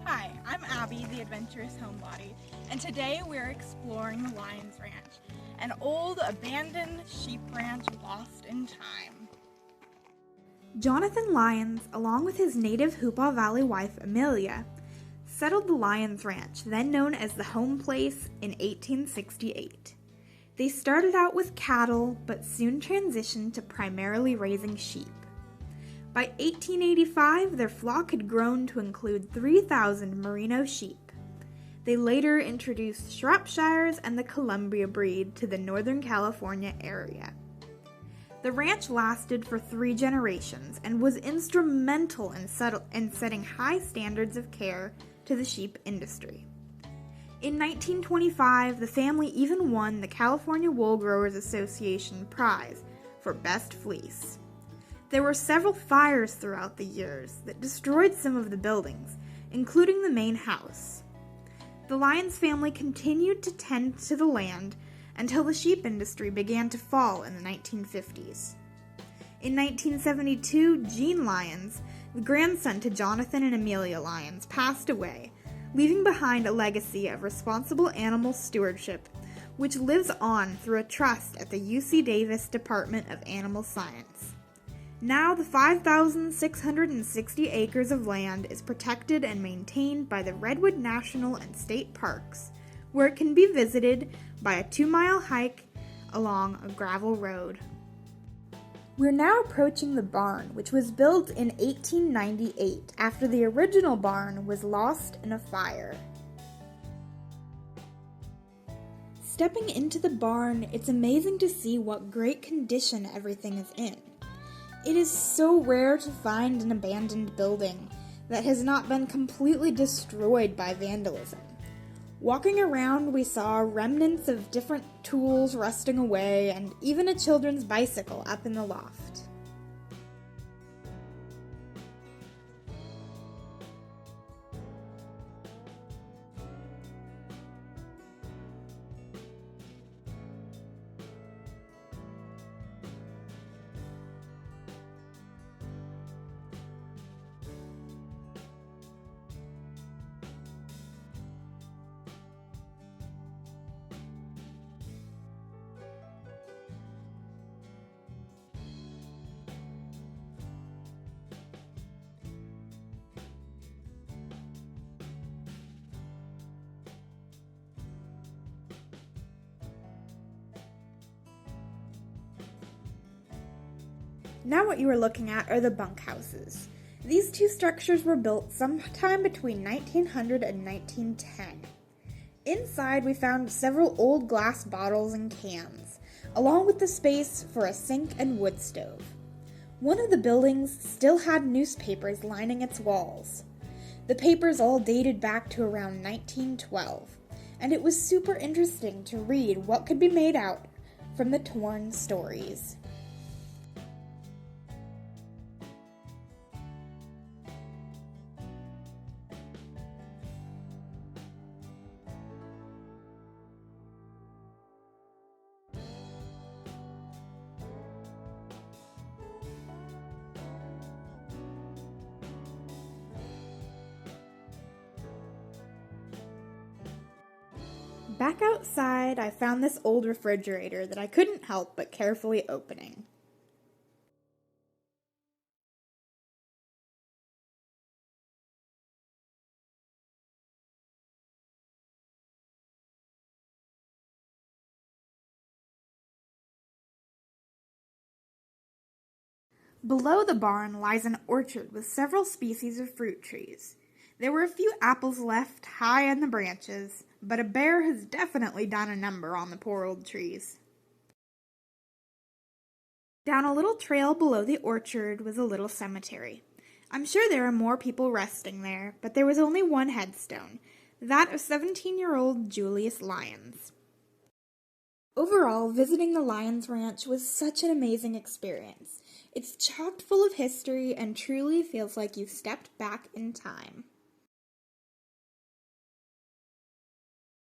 Hi, I'm Abby, the adventurous homebody, and today we're exploring the Lyons Ranch, an old abandoned sheep ranch lost in time. Jonathan Lyons, along with his native Hoopaw Valley wife Amelia, settled the Lyons Ranch, then known as the Home Place, in 1868. They started out with cattle, but soon transitioned to primarily raising sheep. By 1885, their flock had grown to include 3,000 merino sheep. They later introduced Shropshires and the Columbia breed to the Northern California area. The ranch lasted for 3 generations and was instrumental in setting high standards of care to the sheep industry. In 1925, the family even won the California Wool Growers Association prize for Best Fleece. There were several fires throughout the years that destroyed some of the buildings, including the main house. The Lyons family continued to tend to the land until the sheep industry began to fall in the 1950s. In 1972, Gene Lyons, the grandson to Jonathan and Amelia Lyons, passed away, leaving behind a legacy of responsible animal stewardship, which lives on through a trust at the UC Davis Department of Animal Science. Now the 5,660 acres of land is protected and maintained by the Redwood National and State Parks, where it can be visited by a 2-mile hike along a gravel road. We're now approaching the barn, which was built in 1898 after the original barn was lost in a fire. Stepping into the barn, it's amazing to see what great condition everything is in. It is so rare to find an abandoned building that has not been completely destroyed by vandalism. Walking around, we saw remnants of different tools rusting away and even a children's bicycle up in the loft. Now what you are looking at are the bunkhouses. These 2 structures were built sometime between 1900 and 1910. Inside we found several old glass bottles and cans, along with the space for a sink and wood stove. One of the buildings still had newspapers lining its walls. The papers all dated back to around 1912, and it was super interesting to read what could be made out from the torn stories. Back outside, I found this old refrigerator that I couldn't help but carefully opening. Below the barn lies an orchard with several species of fruit trees. There were a few apples left high in the branches, but a bear has definitely done a number on the poor old trees. Down a little trail below the orchard was a little cemetery. I'm sure there are more people resting there, but there was only one headstone, that of 17-year-old Julius Lyons. Overall, visiting the Lyons Ranch was such an amazing experience. It's chock full of history and truly feels like you've stepped back in time.